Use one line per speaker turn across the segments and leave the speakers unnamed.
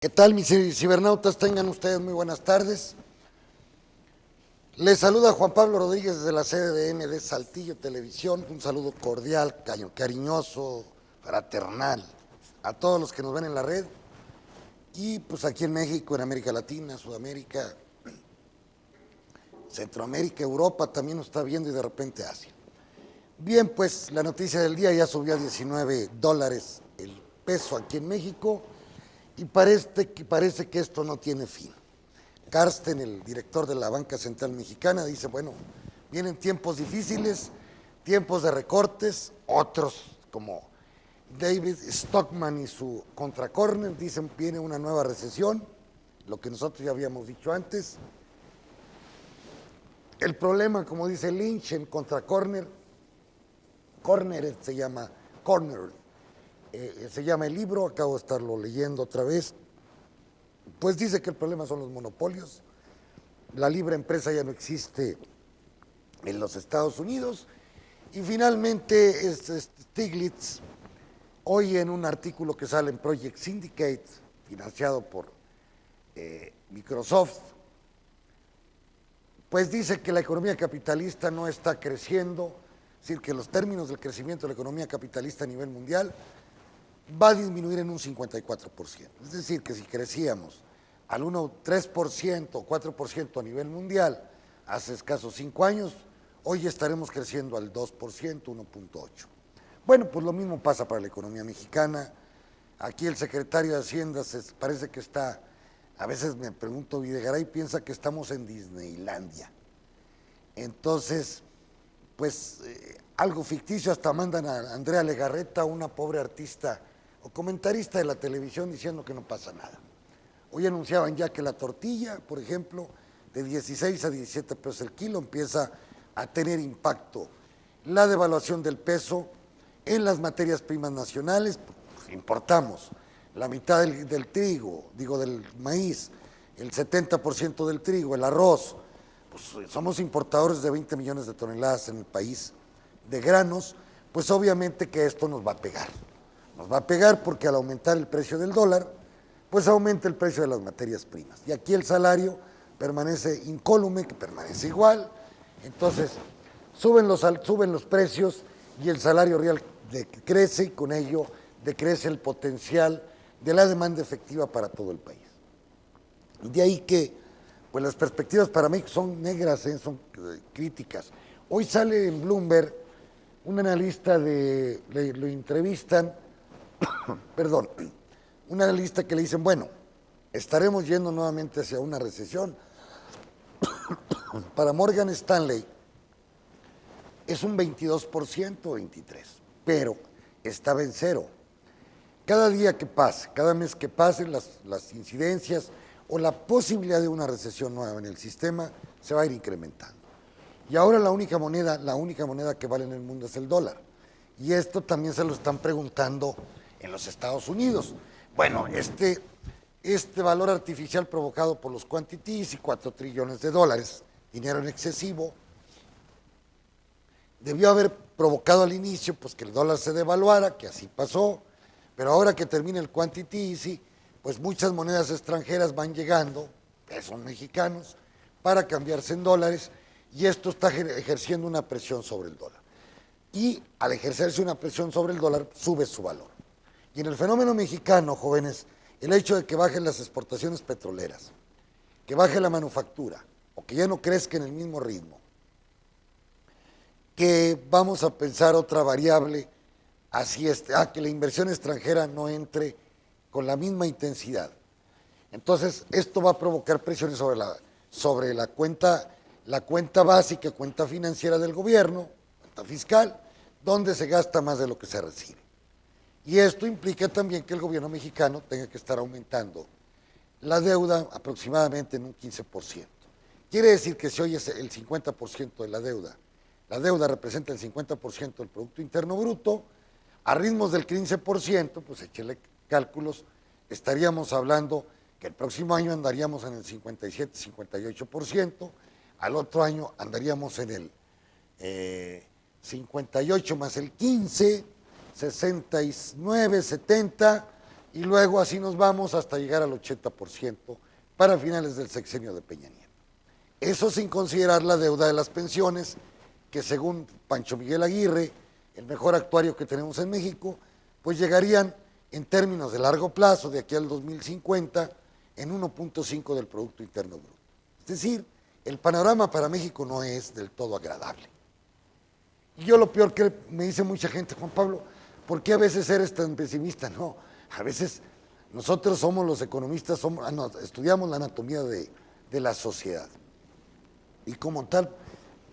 ¿Qué tal, mis cibernautas? Tengan ustedes muy buenas tardes. Les saluda Juan Pablo Rodríguez desde la sede de MD Saltillo Televisión. Un saludo cordial, cariñoso, fraternal a todos los que nos ven en la red. Y pues aquí en México, en América Latina, Sudamérica, Centroamérica, Europa también nos está viendo y de repente Asia. Bien, pues la noticia del día: ya subió a $19 el peso aquí en México y parece que esto no tiene fin. Carsten, el director de la Banca Central Mexicana, dice, bueno, vienen tiempos difíciles, tiempos de recortes. Otros como David Stockman y su Contracorner dicen viene una nueva recesión, lo que nosotros ya habíamos dicho antes. El problema, como dice Lynch en Contracorner, Corner se llama el libro, acabo de estarlo leyendo otra vez, pues dice que el problema son los monopolios. La libre empresa ya no existe en los Estados Unidos. Y finalmente Stiglitz, hoy en un artículo que sale en Project Syndicate, financiado por Microsoft, pues dice que la economía capitalista no está creciendo, es decir, que los términos del crecimiento de la economía capitalista a nivel mundial va a disminuir en un 54%. Es decir, que si crecíamos al 3% o 4% a nivel mundial hace escasos 5 años, hoy estaremos creciendo al 2%, 1.8%. Bueno, pues lo mismo pasa para la economía mexicana. Aquí el secretario de Hacienda parece que está, a veces me pregunto, Videgaray piensa que estamos en Disneylandia. Entonces, pues algo ficticio, hasta mandan a Andrea Legarreta, una pobre artista o comentarista de la televisión, diciendo que no pasa nada. Hoy anunciaban ya que la tortilla, por ejemplo, de 16 a 17 pesos el kilo, empieza a tener impacto. La devaluación del peso en las materias primas nacionales, pues importamos la mitad del trigo, del maíz, el 70% del trigo, el arroz. Pues somos importadores de 20 millones de toneladas en el país de granos, pues obviamente que esto nos va a pegar. Nos va a pegar porque al aumentar el precio del dólar, pues aumenta el precio de las materias primas. Y aquí el salario permanece incólume, que permanece igual. Entonces, suben los precios y el salario real crece, y con ello decrece el potencial de la demanda efectiva para todo el país. De ahí que pues las perspectivas para México son negras, son críticas. Hoy sale en Bloomberg un analista lo entrevistan, perdón, un analista que le dicen, bueno, estaremos yendo nuevamente hacia una recesión. Para Morgan Stanley es un 22%, 23%, pero estaba en cero. Cada día que pase, cada mes que pasen, las incidencias o la posibilidad de una recesión nueva en el sistema se va a ir incrementando. Y ahora la única moneda que vale en el mundo es el dólar. Y esto también se lo están preguntando en los Estados Unidos. Bueno, este valor artificial provocado por los quantities y 4 trillones de dólares, dinero en excesivo, debió haber provocado al inicio pues que el dólar se devaluara, que así pasó, pero ahora que termina el quantity easy, pues muchas monedas extranjeras van llegando, pesos mexicanos, para cambiarse en dólares, y esto está ejerciendo una presión sobre el dólar. Y al ejercerse una presión sobre el dólar, sube su valor. Y en el fenómeno mexicano, jóvenes, el hecho de que bajen las exportaciones petroleras, que baje la manufactura, o que ya no crezca en el mismo ritmo, que vamos a pensar otra variable, que la inversión extranjera no entre con la misma intensidad. Entonces, esto va a provocar presiones sobre la cuenta básica, cuenta financiera del gobierno, cuenta fiscal, donde se gasta más de lo que se recibe. Y esto implica también que el gobierno mexicano tenga que estar aumentando la deuda aproximadamente en un 15%. Quiere decir que si hoy es el 50% de la deuda representa el 50% del Producto Interno Bruto, a ritmos del 15%, pues échele cálculos, estaríamos hablando que el próximo año andaríamos en el 57, 58%, al otro año andaríamos en el 58 más el 15, 69, 70, y luego así nos vamos hasta llegar al 80% para finales del sexenio de Peña Nieto. Eso sin considerar la deuda de las pensiones, que según Pancho Miguel Aguirre, el mejor actuario que tenemos en México, pues llegarían en términos de largo plazo, de aquí al 2050, en 1.5 del Producto Interno Bruto. Es decir, el panorama para México no es del todo agradable. Y yo lo peor que me dice mucha gente, Juan Pablo, ¿por qué a veces eres tan pesimista? No, a veces nosotros somos los economistas, estudiamos la anatomía de la sociedad. Y como tal,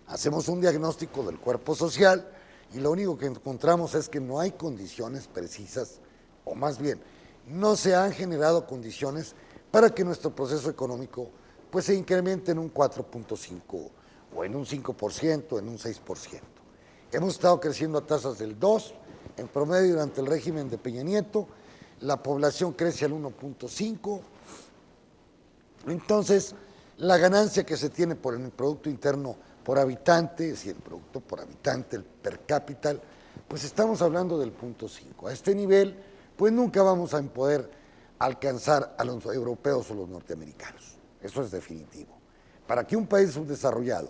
hacemos un diagnóstico del cuerpo social y lo único que encontramos es que no hay condiciones precisas, o más bien, no se han generado condiciones para que nuestro proceso económico pues se incremente en un 4.5 o en un 5%, en un 6%. Hemos estado creciendo a tasas del 2%, en promedio durante el régimen de Peña Nieto, la población crece al 1.5%, entonces la ganancia que se tiene por el Producto Interno por habitante, es decir, el producto por habitante, el per cápita, pues estamos hablando del 0.5. A este nivel, pues nunca vamos a poder alcanzar a los europeos o los norteamericanos. Eso es definitivo. Para que un país subdesarrollado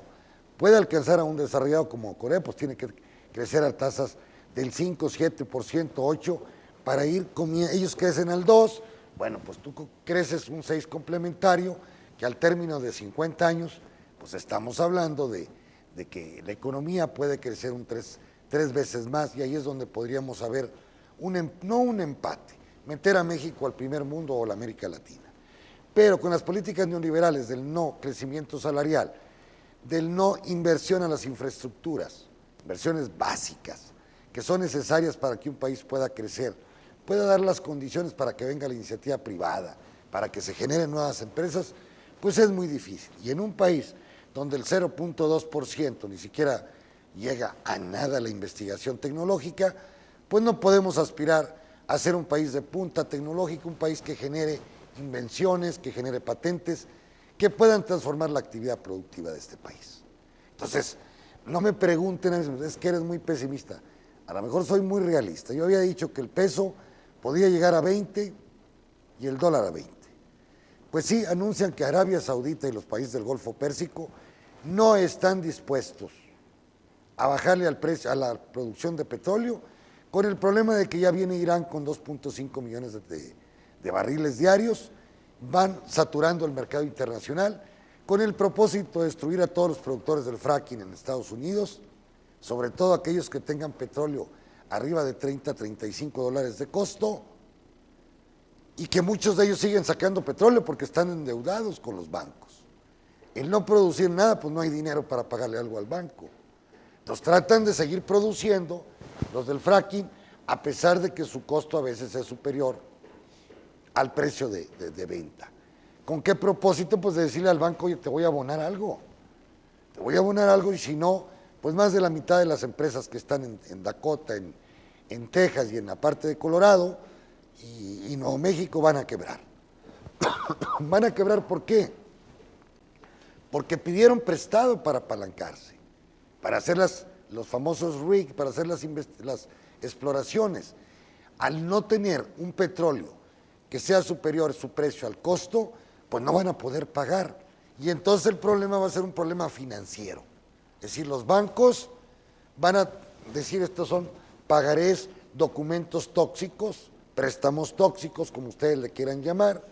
pueda alcanzar a un desarrollado como Corea, pues tiene que crecer a tasas del 5, 7%, 8%, para ir comiendo. Ellos crecen al 2%, bueno, pues tú creces un 6% complementario, que al término de 50 años, pues estamos hablando de que la economía puede crecer tres veces más, y ahí es donde podríamos haber, no un empate, meter a México al primer mundo o a la América Latina. Pero con las políticas neoliberales del no crecimiento salarial, del no inversión a las infraestructuras, inversiones básicas, que son necesarias para que un país pueda crecer, pueda dar las condiciones para que venga la iniciativa privada, para que se generen nuevas empresas, pues es muy difícil. Y en un país donde el 0.2% ni siquiera llega a nada la investigación tecnológica, pues no podemos aspirar a ser un país de punta tecnológica, un país que genere invenciones, que genere patentes, que puedan transformar la actividad productiva de este país. Entonces, no me pregunten, es que eres muy pesimista. A lo mejor soy muy realista. Yo había dicho que el peso podía llegar a 20 y el dólar a 20. Pues sí, anuncian que Arabia Saudita y los países del Golfo Pérsico no están dispuestos a bajarle al precio a la producción de petróleo, con el problema de que ya viene Irán con 2.5 millones de barriles diarios, van saturando el mercado internacional, con el propósito de destruir a todos los productores del fracking en Estados Unidos, sobre todo aquellos que tengan petróleo arriba de 30, 35 dólares de costo, y que muchos de ellos siguen sacando petróleo porque están endeudados con los bancos. El no producir nada, pues no hay dinero para pagarle algo al banco. Entonces tratan de seguir produciendo los del fracking, a pesar de que su costo a veces es superior al precio de venta. ¿Con qué propósito? Pues de decirle al banco, oye, te voy a abonar algo. Te voy a abonar algo, y si no, pues más de la mitad de las empresas que están en Dakota, en Texas y en la parte de Colorado y Nuevo México van a quebrar. Van a quebrar, ¿por qué? Porque pidieron prestado para apalancarse, para hacer los famosos rig, para hacer las exploraciones. Al no tener un petróleo que sea superior su precio al costo, pues no van a poder pagar. Y entonces el problema va a ser un problema financiero. Es decir, los bancos van a decir, estos son pagarés, documentos tóxicos, préstamos tóxicos, como ustedes le quieran llamar,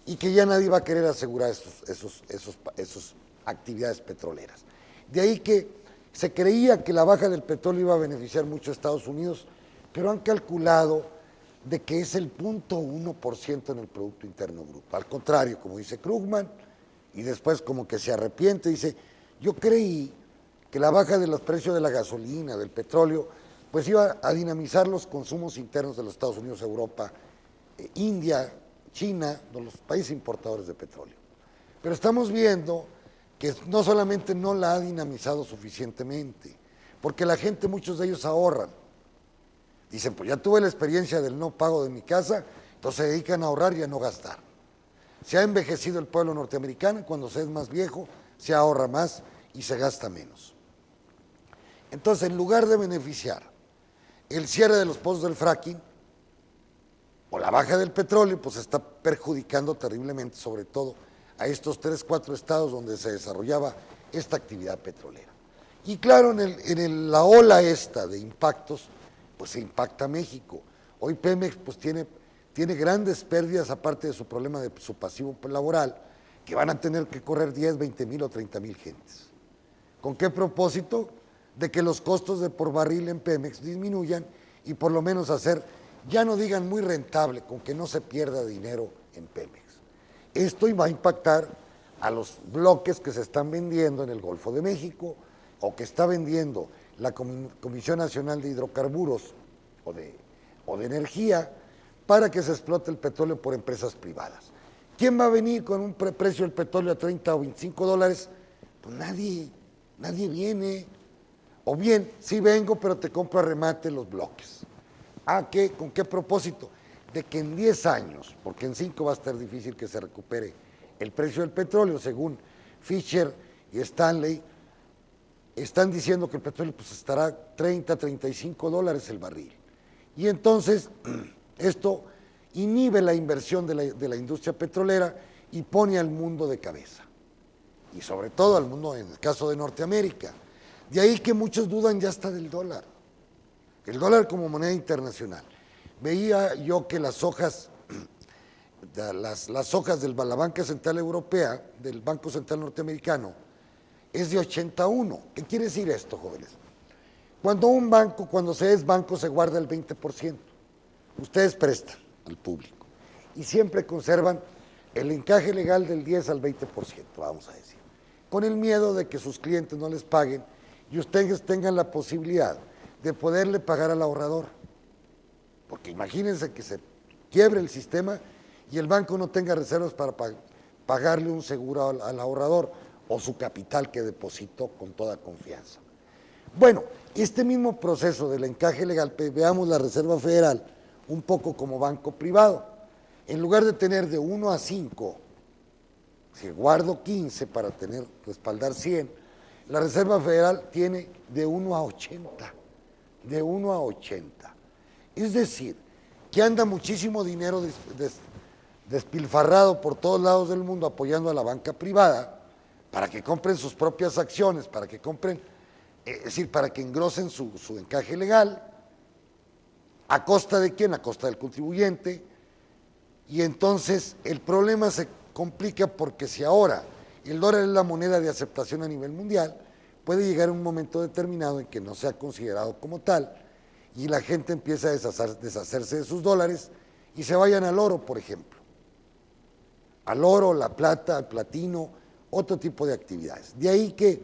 y que ya nadie va a querer asegurar esas actividades petroleras. De ahí que se creía que la baja del petróleo iba a beneficiar mucho a Estados Unidos, pero han calculado de que es el 0.1% en el Producto Interno Bruto. Al contrario, como dice Krugman, y después como que se arrepiente, dice, yo creí que la baja de los precios de la gasolina, del petróleo, pues iba a dinamizar los consumos internos de los Estados Unidos, Europa, India, China, de los países importadores de petróleo. Pero estamos viendo que no solamente no la ha dinamizado suficientemente, porque la gente, muchos de ellos ahorran. Dicen, pues ya tuve la experiencia del no pago de mi casa, entonces se dedican a ahorrar y a no gastar. Se ha envejecido el pueblo norteamericano, y cuando se es más viejo, se ahorra más y se gasta menos. Entonces, en lugar de beneficiar el cierre de los pozos del fracking, o la baja del petróleo, pues está perjudicando terriblemente, sobre todo a estos 3, 4 estados donde se desarrollaba esta actividad petrolera. Y claro, la ola esta de impactos, pues se impacta a México. Hoy Pemex pues tiene grandes pérdidas, aparte de su problema de su pasivo laboral, que van a tener que correr 10, 20 mil o 30 mil gentes. ¿Con qué propósito? De que los costos de por barril en Pemex disminuyan y por lo menos hacer, ya no digan muy rentable, con que no se pierda dinero en Pemex. Esto va a impactar a los bloques que se están vendiendo en el Golfo de México o que está vendiendo la Comisión Nacional de Hidrocarburos o de Energía para que se explote el petróleo por empresas privadas. ¿Quién va a venir con un precio del petróleo a 30 o 25 dólares? Pues nadie viene. O bien, sí vengo, pero te compro a remate los bloques. ¿A qué? ¿Con qué propósito? De que en 10 años, porque en 5 va a estar difícil que se recupere el precio del petróleo, según Fisher y Stanley, están diciendo que el petróleo pues estará 30, 35 dólares el barril. Y entonces, esto inhibe la inversión de la industria petrolera y pone al mundo de cabeza. Y sobre todo al mundo, en el caso de Norteamérica. De ahí que muchos dudan ya hasta del dólar. El dólar como moneda internacional. Veía yo que las hojas de la Banca Central Europea, del Banco Central Norteamericano, es de 81. ¿Qué quiere decir esto, jóvenes? Cuando se es banco, se guarda el 20%. Ustedes prestan al público y siempre conservan el encaje legal del 10 al 20%, vamos a decir, con el miedo de que sus clientes no les paguen y ustedes tengan la posibilidad de poderle pagar al ahorrador. Porque imagínense que se quiebre el sistema y el banco no tenga reservas para pagarle un seguro al ahorrador o su capital que depositó con toda confianza. Bueno, este mismo proceso del encaje legal, veamos la Reserva Federal un poco como banco privado. En lugar de tener de 1 a 5, si guardo 15 para respaldar 100, la Reserva Federal tiene de 1 a 80, de 1 a 80. Es decir, que anda muchísimo dinero despilfarrado por todos lados del mundo apoyando a la banca privada para que compren sus propias acciones, para que compren, es decir, para que engrosen su encaje legal. ¿A costa de quién? A costa del contribuyente. Y entonces el problema se complica porque si ahora el dólar es la moneda de aceptación a nivel mundial, puede llegar un momento determinado en que no sea considerado como tal y la gente empieza a deshacerse de sus dólares y se vayan al oro, por ejemplo. Al oro, la plata, al platino, otro tipo de actividades. De ahí que,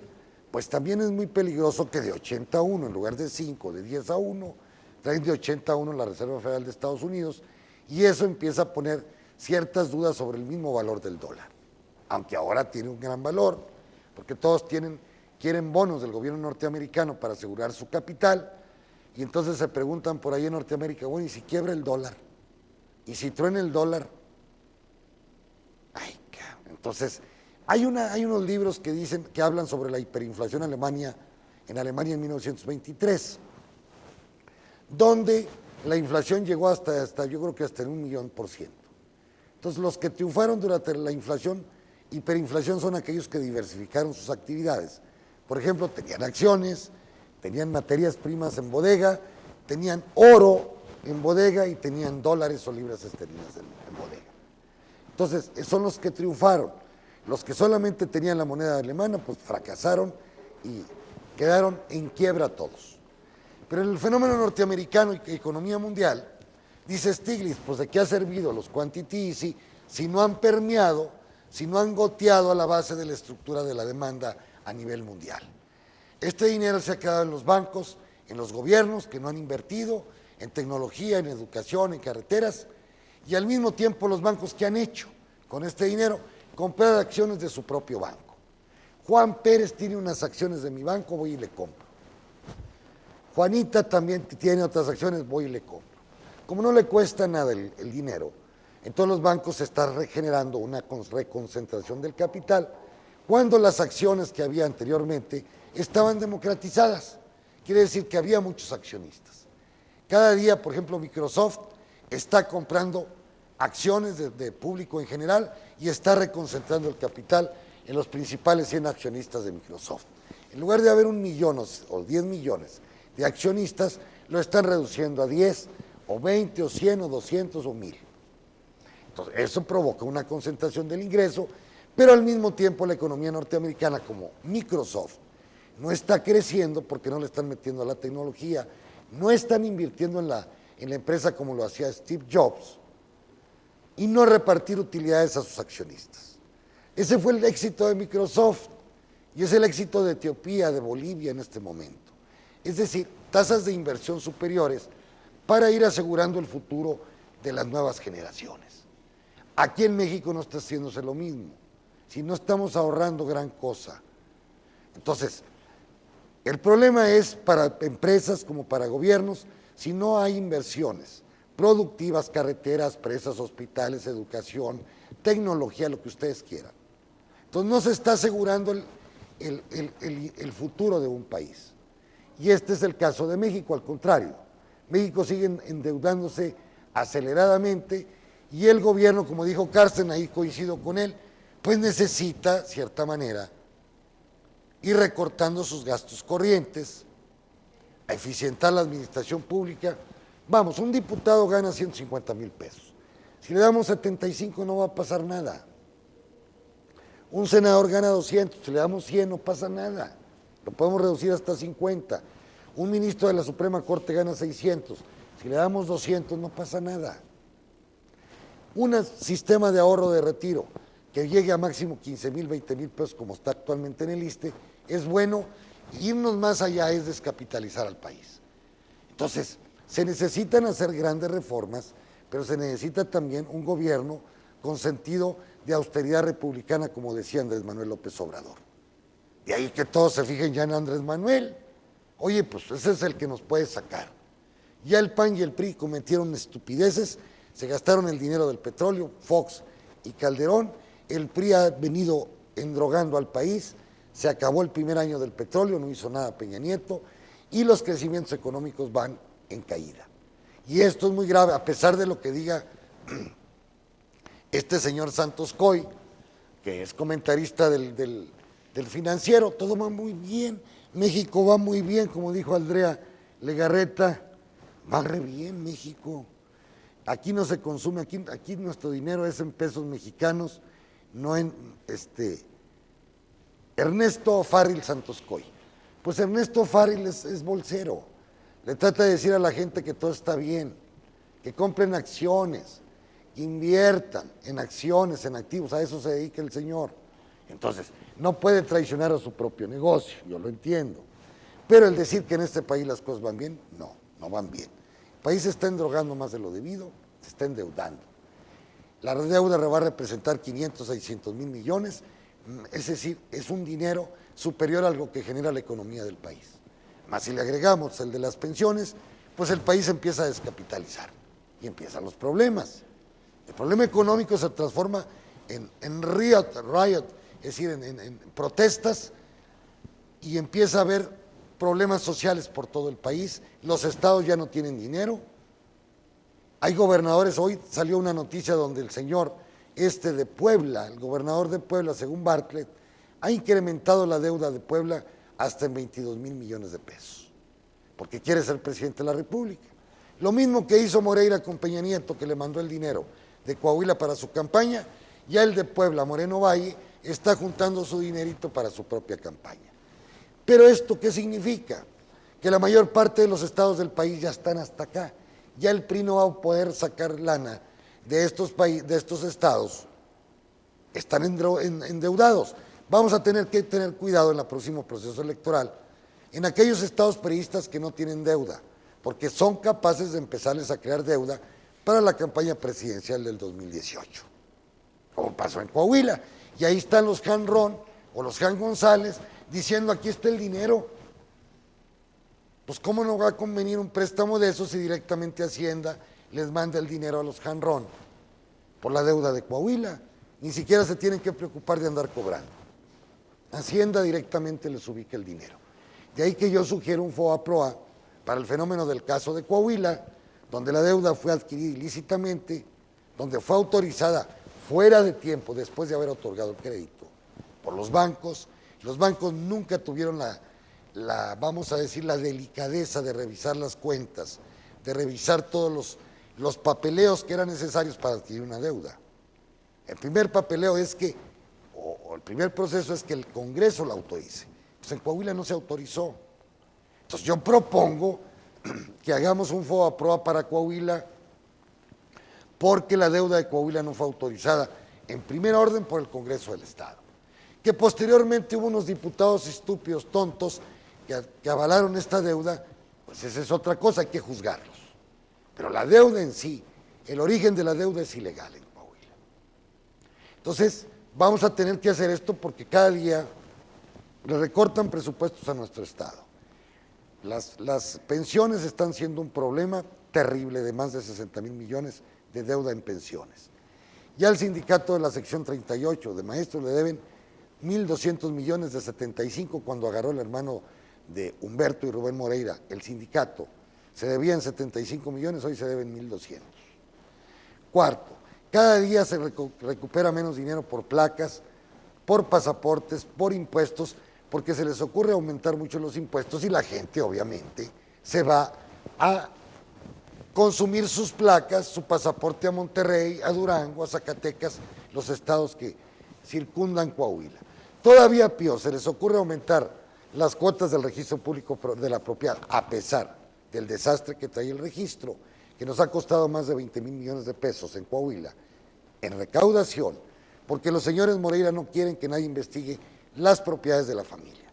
pues también es muy peligroso que de 80 a 1, en lugar de 5, de 10 a 1, traen de 80 a 1 la Reserva Federal de Estados Unidos y eso empieza a poner ciertas dudas sobre el mismo valor del dólar. Aunque ahora tiene un gran valor, porque todos quieren bonos del gobierno norteamericano para asegurar su capital, y entonces se preguntan por ahí en Norteamérica, bueno, ¿y si quiebra el dólar? ¿Y si truena el dólar? Ay, cabrón. Entonces, hay unos libros que hablan sobre la hiperinflación en Alemania en 1923, donde la inflación llegó hasta yo creo que hasta en 1.000.000%. Entonces, los que triunfaron durante la hiperinflación son aquellos que diversificaron sus actividades. Por ejemplo, tenían acciones, tenían materias primas en bodega, tenían oro en bodega y tenían dólares o libras esterlinas en bodega. Entonces, son los que triunfaron. Los que solamente tenían la moneda alemana, pues fracasaron y quedaron en quiebra todos. Pero en el fenómeno norteamericano y economía mundial, dice Stiglitz, pues ¿de qué ha servido los quantity easy si no han permeado, si no han goteado a la base de la estructura de la demanda a nivel mundial? Este dinero se ha quedado en los bancos, en los gobiernos que no han invertido en tecnología, en educación, en carreteras, y al mismo tiempo los bancos que han hecho con este dinero, comprar acciones de su propio banco. Juan Pérez tiene unas acciones de mi banco, voy y le compro. Juanita también tiene otras acciones, voy y le compro. Como no le cuesta nada el dinero, entonces los bancos se están regenerando una reconcentración del capital, cuando las acciones que había anteriormente estaban democratizadas. Quiere decir que había muchos accionistas. Cada día, por ejemplo, Microsoft está comprando acciones de público en general y está reconcentrando el capital en los principales 100 accionistas de Microsoft. En lugar de haber 1 millón o 10 millones de accionistas, lo están reduciendo a 10 o 20 o 100 o 200 o 1000. Entonces, eso provoca una concentración del ingreso, pero al mismo tiempo la economía norteamericana, como Microsoft, no está creciendo porque no le están metiendo a la tecnología, no están invirtiendo en la empresa como lo hacía Steve Jobs, y no repartir utilidades a sus accionistas. Ese fue el éxito de Microsoft y es el éxito de Etiopía, de Bolivia en este momento. Es decir, tasas de inversión superiores para ir asegurando el futuro de las nuevas generaciones. Aquí en México no está haciéndose lo mismo, si no estamos ahorrando gran cosa. Entonces, el problema es para empresas como para gobiernos, si no hay inversiones productivas, carreteras, presas, hospitales, educación, tecnología, lo que ustedes quieran. Entonces no se está asegurando el futuro de un país. Y este es el caso de México, al contrario. México sigue endeudándose aceleradamente y el gobierno, como dijo Carsten, ahí coincido con él, pues necesita, cierta manera, ir recortando sus gastos corrientes, a eficientar la administración pública. Vamos, un diputado gana 150,000 pesos. Si le damos 75 no va a pasar nada. Un senador gana 200, si le damos 100 no pasa nada. Lo podemos reducir hasta 50. Un ministro de la Suprema Corte gana 600, si le damos 200 no pasa nada. Un sistema de ahorro de retiro que llegue a máximo 15,000, 20,000 pesos como está actualmente en el ISSSTE, es bueno. Irnos más allá es descapitalizar al país. Entonces, se necesitan hacer grandes reformas, pero se necesita también un gobierno con sentido de austeridad republicana, como decía Andrés Manuel López Obrador. De ahí que todos se fijen ya en Andrés Manuel. Oye, pues ese es el que nos puede sacar. Ya el PAN y el PRI cometieron estupideces, se gastaron el dinero del petróleo, Fox y Calderón. El PRI ha venido endrogando al país, se acabó el primer año del petróleo, no hizo nada Peña Nieto, y los crecimientos económicos van en caída. Y esto es muy grave, a pesar de lo que diga este señor Santos Coy, que es comentarista del Financiero. Todo va muy bien, México va muy bien, como dijo Andrea Legarreta, va re bien México. Aquí no se consume, aquí nuestro dinero es en pesos mexicanos, no en Ernesto Farril Santos Coy. Pues Ernesto Farril es bolsero. Le trata de decir a la gente que todo está bien, que compren acciones, que inviertan en acciones, en activos, a eso se dedica el señor. Entonces, no puede traicionar a su propio negocio, yo lo entiendo. Pero el decir que en este país las cosas van bien, no van bien. El país se está endrogando más de lo debido, se está endeudando. La deuda va a representar 500, 600 mil millones, es decir, es un dinero superior a lo que genera la economía del país. Más si le agregamos el de las pensiones, pues el país empieza a descapitalizar y empiezan los problemas. El problema económico se transforma en riot, es decir, en protestas, y empieza a haber problemas sociales por todo el país. Los estados ya no tienen dinero. Hay gobernadores, hoy salió una noticia donde el señor de Puebla, el gobernador de Puebla, según Bartlett, ha incrementado la deuda de Puebla hasta en 22,000 millones de pesos, porque quiere ser presidente de la República. Lo mismo que hizo Moreira con Peña Nieto, que le mandó el dinero de Coahuila para su campaña, ya el de Puebla, Moreno Valle, está juntando su dinerito para su propia campaña. Pero ¿esto qué significa? Que la mayor parte de los estados del país ya están hasta acá. Ya el PRI no va a poder sacar lana de estos estados, están endeudados. Vamos a tener que tener cuidado en el próximo proceso electoral en aquellos estados priistas que no tienen deuda, porque son capaces de empezarles a crear deuda para la campaña presidencial del 2018, como pasó en Coahuila. Y ahí están los Jan Ron o los Jan González diciendo: aquí está el dinero. Pues ¿cómo no va a convenir un préstamo de esos si directamente Hacienda les manda el dinero a los Jan Ron por la deuda de Coahuila? Ni siquiera se tienen que preocupar de andar cobrando. Hacienda directamente les ubica el dinero. De ahí que yo sugiero un FOA-PROA para el fenómeno del caso de Coahuila, donde la deuda fue adquirida ilícitamente, donde fue autorizada fuera de tiempo, después de haber otorgado el crédito, por los bancos nunca tuvieron vamos a decir, la delicadeza de revisar las cuentas, de revisar todos los papeleos que eran necesarios para adquirir una deuda. El primer papeleo es que, o el primer proceso es que el Congreso la autorice. Pues en Coahuila no se autorizó. Entonces yo propongo que hagamos un FOBAPROA para Coahuila, porque la deuda de Coahuila no fue autorizada en primer orden por el Congreso del Estado. Que posteriormente hubo unos diputados estúpidos, tontos, que avalaron esta deuda, pues esa es otra cosa, hay que juzgarlos. Pero la deuda en sí, el origen de la deuda es ilegal en Coahuila. Entonces, vamos a tener que hacer esto porque cada día le recortan presupuestos a nuestro Estado. Las pensiones están siendo un problema terrible de más de 60,000 millones de deuda en pensiones. Ya al sindicato de la sección 38 de maestros le deben 1,200 millones de 75 cuando agarró el hermano de Humberto y Rubén Moreira, el sindicato. Se debían 75 millones, hoy se deben 1,200. Cuarto, cada día se recupera menos dinero por placas, por pasaportes, por impuestos, porque se les ocurre aumentar mucho los impuestos y la gente, obviamente, se va a consumir sus placas, su pasaporte a Monterrey, a Durango, a Zacatecas, los estados que circundan Coahuila. Todavía peor, se les ocurre aumentar las cuotas del registro público de la propiedad, a pesar del desastre que trae el registro, que nos ha costado más de 20,000 millones de pesos en Coahuila, en recaudación, porque los señores Moreira no quieren que nadie investigue las propiedades de la familia.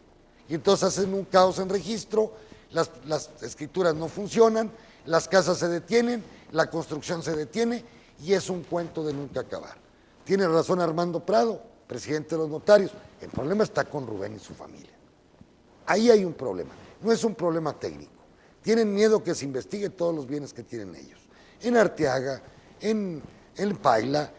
Y entonces hacen un caos en registro, las escrituras no funcionan, las casas se detienen, la construcción se detiene y es un cuento de nunca acabar. Tiene razón Armando Prado, presidente de los notarios, el problema está con Rubén y su familia. Ahí hay un problema, no es un problema técnico. Tienen miedo que se investigue todos los bienes que tienen ellos. En Arteaga, en Paila,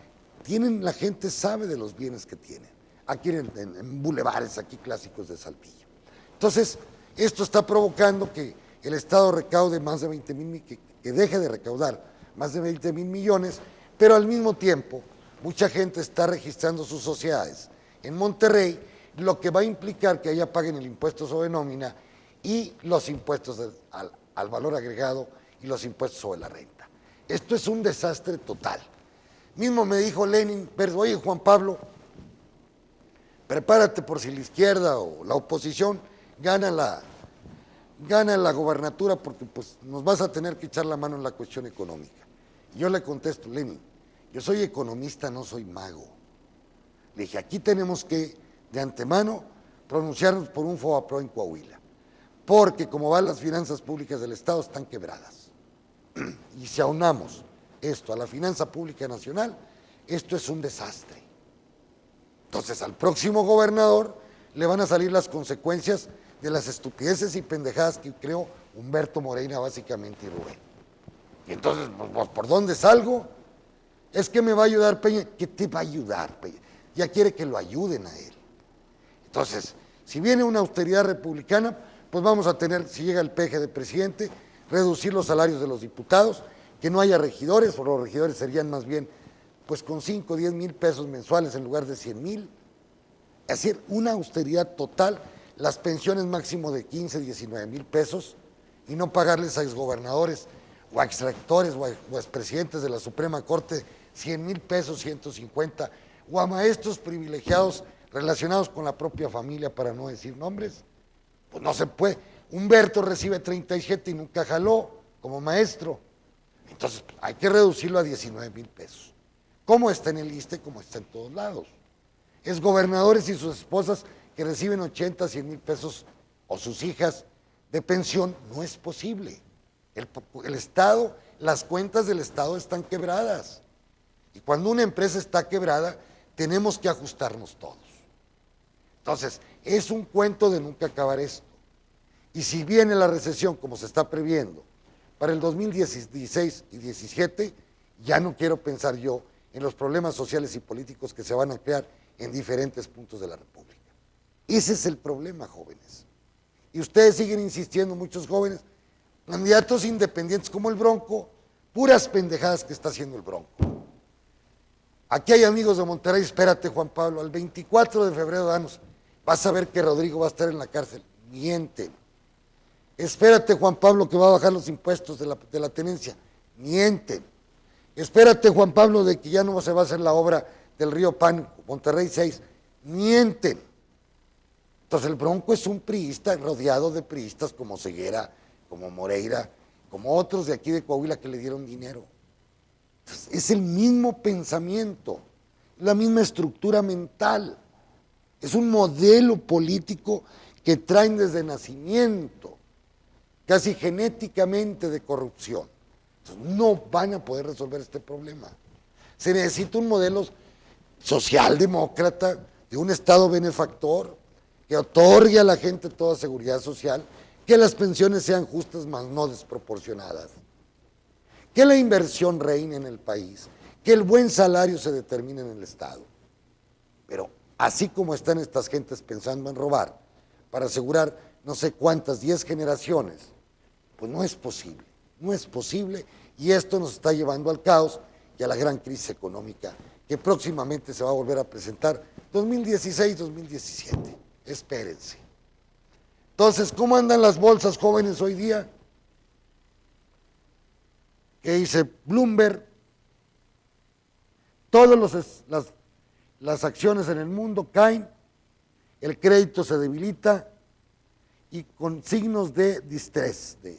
la gente sabe de los bienes que tienen. Aquí en bulevares, aquí clásicos de Saltillo. Entonces, esto está provocando que el Estado recaude más de 20,000, que deje de recaudar más de 20,000 millones, pero al mismo tiempo, mucha gente está registrando sus sociedades en Monterrey, lo que va a implicar que allá paguen el impuesto sobre nómina y los impuestos al valor agregado y los impuestos sobre la renta. Esto es un desastre total. Mismo me dijo Lenin, pero oye Juan Pablo, prepárate por si la izquierda o la oposición gana la gobernatura porque pues nos vas a tener que echar la mano en la cuestión económica. Y yo le contesto, Lenin, yo soy economista, no soy mago. Le dije, aquí tenemos que, de antemano, pronunciarnos por un FOBAPROA en Coahuila, porque como van las finanzas públicas del Estado están quebradas. Y si aunamos esto a la finanza pública nacional, esto es un desastre. Entonces al próximo gobernador le van a salir las consecuencias de las estupideces y pendejadas que creó Humberto Moreira básicamente y Rubén. Y entonces, pues, ¿por dónde salgo? Es que me va a ayudar Peña. ¿Qué te va a ayudar Peña? Ya quiere que lo ayuden a él. Entonces, si viene una austeridad republicana, pues vamos a tener, si llega el peje de presidente, reducir los salarios de los diputados, que no haya regidores, o los regidores serían más bien, pues con 5 o 10 mil pesos mensuales en lugar de 100,000. Es decir, una austeridad total, las pensiones máximo de 15, 19 mil pesos, y no pagarles a exgobernadores o a exrectores o a expresidentes de la Suprema Corte 100,000 pesos, 150, o a maestros privilegiados relacionados con la propia familia, para no decir nombres. Pues no se puede. Humberto recibe 37 y nunca jaló como maestro. Entonces hay que reducirlo a 19,000 pesos. ¿Cómo está en el ISSSTE? Como está en todos lados. Es gobernadores y sus esposas que reciben 80, 100,000 pesos, o sus hijas, de pensión. No es posible. El Estado, las cuentas del Estado están quebradas. Y cuando una empresa está quebrada, tenemos que ajustarnos todos. Entonces, es un cuento de nunca acabar esto. Y si viene la recesión, como se está previendo, para el 2016 y 2017, ya no quiero pensar yo en los problemas sociales y políticos que se van a crear en diferentes puntos de la República. Ese es el problema, jóvenes. Y ustedes siguen insistiendo, muchos jóvenes, candidatos independientes como el Bronco, Puras pendejadas que está haciendo el Bronco. Aquí hay amigos de Monterrey, espérate Juan Pablo, al 24 de febrero danos, vas a ver que Rodrigo va a estar en la cárcel. Mienten. Espérate Juan Pablo que va a bajar los impuestos de la tenencia. Mienten. Espérate Juan Pablo de que ya no se va a hacer la obra del río Pan, Monterrey 6. Mienten. Entonces el Bronco es un priista rodeado de priistas como Ceguera, como Moreira, como otros de aquí de Coahuila que le dieron dinero. Entonces, es el mismo pensamiento, la misma estructura mental. Es un modelo político que traen desde nacimiento, casi genéticamente de corrupción. Entonces, no van a poder resolver este problema. Se necesita un modelo socialdemócrata, de un Estado benefactor, que otorgue a la gente toda seguridad social, que las pensiones sean justas, mas no desproporcionadas, que la inversión reine en el país, que el buen salario se determine en el Estado. Pero así como están estas gentes pensando en robar, para asegurar no sé cuántas, 10 generaciones, pues no es posible, no es posible, y esto nos está llevando al caos y a la gran crisis económica que próximamente se va a volver a presentar, 2016-2017. Espérense. Entonces, ¿cómo andan las bolsas jóvenes hoy día? ¿Qué dice Bloomberg? Todas las acciones en el mundo caen, el crédito se debilita y con signos de distrés. Es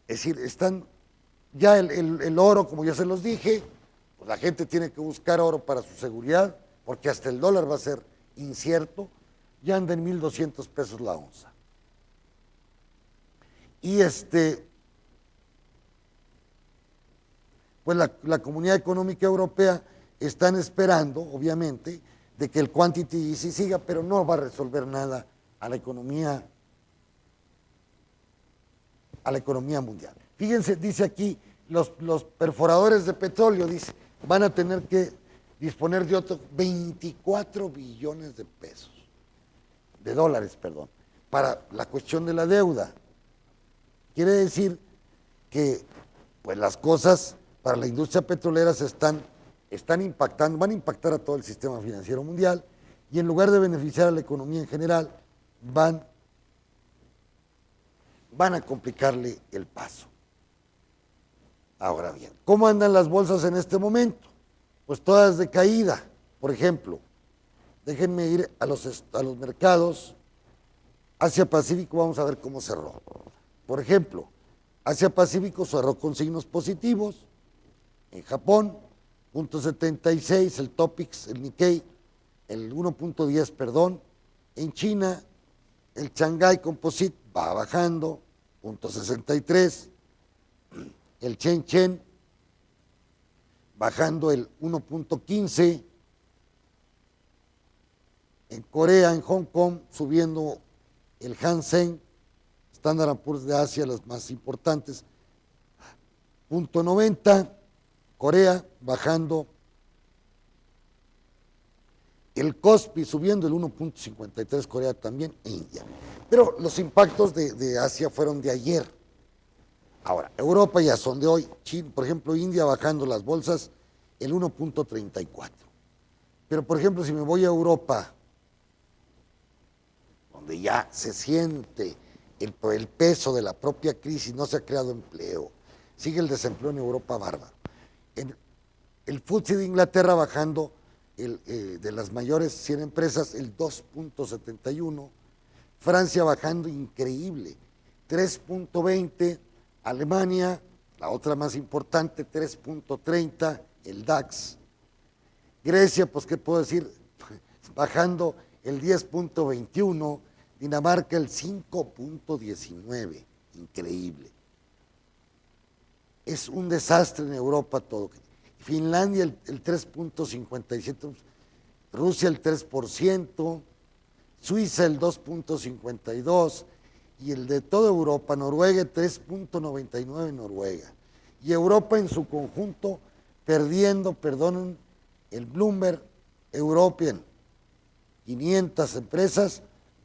decir, están ya el oro, como ya se los dije, pues la gente tiene que buscar oro para su seguridad, porque hasta el dólar va a ser incierto, ya anda en 1,200 pesos la onza. Y pues la Comunidad Económica Europea están esperando, obviamente, de que el quantity easing siga, pero no va a resolver nada a la economía mundial. Fíjense, dice aquí, los perforadores de petróleo, dice, van a tener que disponer de otros 24 billones de pesos, de dólares, perdón, para la cuestión de la deuda. Quiere decir que pues las cosas para la industria petrolera se están impactando, van a impactar a todo el sistema financiero mundial y en lugar de beneficiar a la economía en general, van a complicarle el paso. Ahora bien, ¿cómo andan las bolsas en este momento? Pues todas de caída. Por ejemplo, déjenme ir a los mercados. Asia-Pacífico, vamos a ver cómo cerró. Por ejemplo, Asia-Pacífico cerró con signos positivos. En Japón, 0.76, el Topix, el Nikkei, el 1.10, perdón. En China, el Shanghai Composite va bajando, 0.63. El Shenzhen bajando el 1.15. En Corea, en Hong Kong, subiendo el Hang Seng, Standard & Poor's de Asia, las más importantes, 0.90. Corea bajando, el Kospi subiendo el 1.53, Corea también, e India. Pero los impactos de Asia fueron de ayer. Ahora, Europa ya son de hoy. China, por ejemplo, India bajando las bolsas el 1.34. Pero, por ejemplo, si me voy a Europa, donde ya se siente el peso de la propia crisis, no se ha creado empleo, sigue el desempleo en Europa bárbaro. El FTSE de Inglaterra bajando de las mayores 100 empresas el 2.71, Francia bajando increíble, 3.20, Alemania, la otra más importante, 3.30, el DAX. Grecia, pues qué puedo decir, bajando el 10.21, Dinamarca el 5.19, increíble. Es un desastre en Europa todo. Finlandia el 3.57, Rusia el 3%, Suiza el 2.52 y el de toda Europa, Noruega 3.99 Noruega. Y Europa en su conjunto perdiendo, perdonen, el Bloomberg European 500 empresas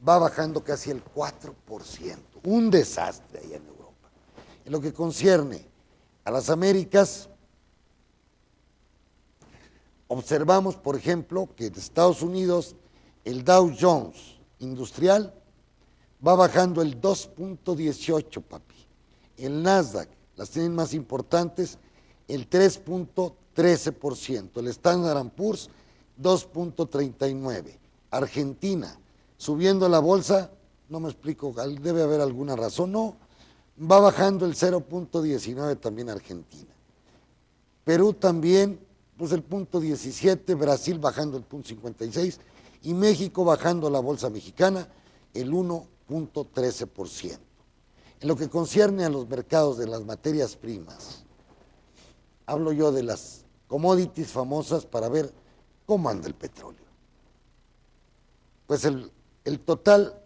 va bajando casi el 4%. Un desastre allá en Europa. En lo que concierne a las Américas, observamos, por ejemplo, que en Estados Unidos el Dow Jones industrial va bajando el 2.18, papi. El Nasdaq, las tienen más importantes, el 3.13%. El Standard & Poor's, 2.39%. Argentina, subiendo la bolsa, no me explico, debe haber alguna razón, no, va bajando el 0.19 también Argentina. Perú también, pues el 0.17, Brasil bajando el 0.56 y México bajando la bolsa mexicana el 1.13%. En lo que concierne a los mercados de las materias primas, hablo yo de las commodities famosas para ver cómo anda el petróleo. Pues el total,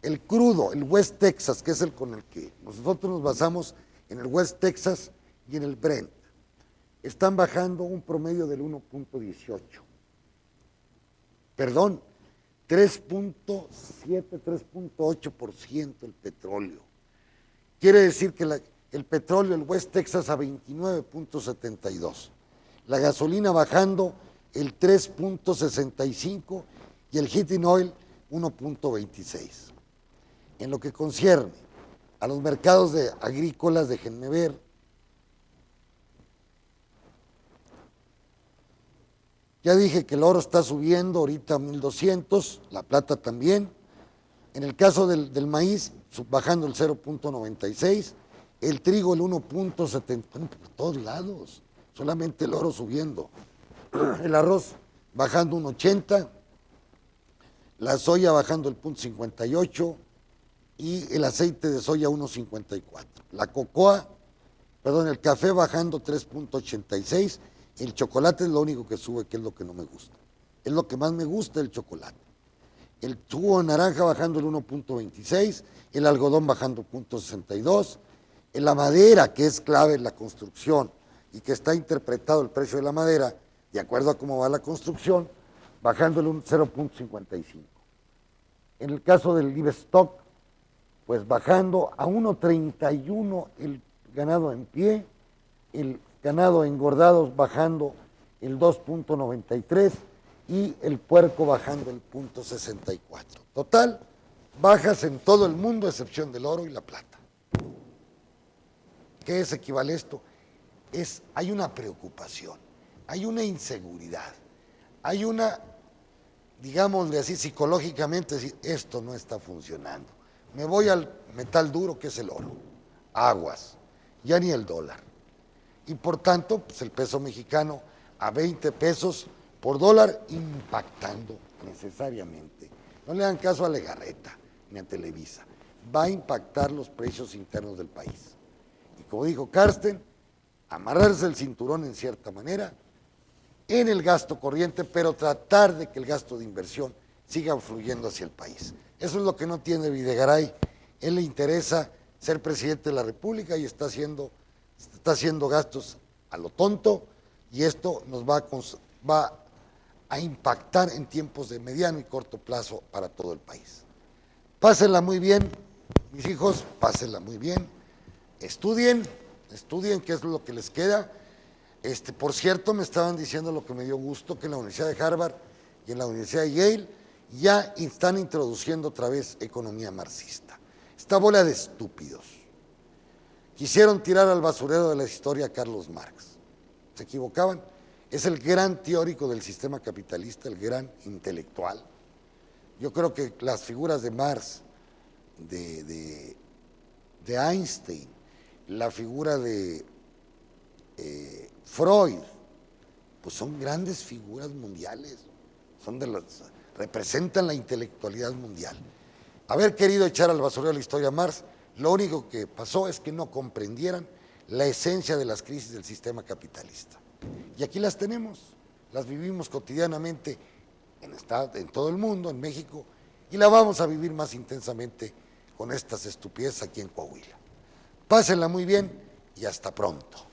el crudo, el West Texas, que es el con el que nosotros nos basamos en el West Texas y en el Brent, están bajando un promedio del 1.18. Perdón, 3.7, 3.8% el petróleo. Quiere decir que el petróleo, el West Texas a 29.72. La gasolina bajando el 3.65 y el heating oil 1.26. En lo que concierne a los mercados agrícolas, déjenme ver. Ya dije que el oro está subiendo ahorita a 1.200, la plata también. En el caso del maíz, bajando el 0.96, el trigo el 1.70, por todos lados, solamente el oro subiendo. El arroz bajando 1.80, la soya bajando el 0.58 y el aceite de soya 1.54. La cocoa, perdón, el café bajando 3.86, el chocolate es lo único que sube, que es lo que no me gusta. Es lo que más me gusta, el chocolate. El jugo de naranja bajando el 1.26, el algodón bajando 0.62, la madera, que es clave en la construcción y que está interpretado el precio de la madera, de acuerdo a cómo va la construcción, bajando el 0.55. En el caso del livestock, pues bajando a 1.31 el ganado en pie, el ganado engordados bajando el 2.93 y el puerco bajando el 0.64. Total, bajas en todo el mundo, a excepción del oro y la plata. ¿Qué es equivale esto? Hay una preocupación, hay una inseguridad, hay una, digámosle así, psicológicamente, decir, esto no está funcionando. Me voy al metal duro, que es el oro, aguas, ya ni el dólar. Y por tanto, pues el peso mexicano a 20 pesos por dólar, impactando necesariamente. No le dan caso a Legarreta ni a Televisa. Va a impactar los precios internos del país. Y como dijo Carsten, amarrarse el cinturón en cierta manera en el gasto corriente, pero tratar de que el gasto de inversión siga fluyendo hacia el país. Eso es lo que no tiene Videgaray. Él le interesa ser presidente de la República y está haciendo gastos a lo tonto, y esto nos va a impactar en tiempos de mediano y corto plazo para todo el país. Pásenla muy bien, mis hijos, pásenla muy bien. Estudien, qué es lo que les queda. Por cierto, me estaban diciendo, lo que me dio gusto, que en la Universidad de Harvard y en la Universidad de Yale ya están introduciendo otra vez economía marxista. Esta bola de estúpidos quisieron tirar al basurero de la historia a Carlos Marx. Se equivocaban. Es el gran teórico del sistema capitalista, el gran intelectual. Yo creo que las figuras de Marx, de Einstein, la figura de Freud, pues son grandes figuras mundiales, representan la intelectualidad mundial. Haber querido echar al basurero la historia a Marx, lo único que pasó es que no comprendieran la esencia de las crisis del sistema capitalista. Y aquí las tenemos, las vivimos cotidianamente en todo el mundo, en México, y la vamos a vivir más intensamente con estas estupideces aquí en Coahuila. Pásenla muy bien y hasta pronto.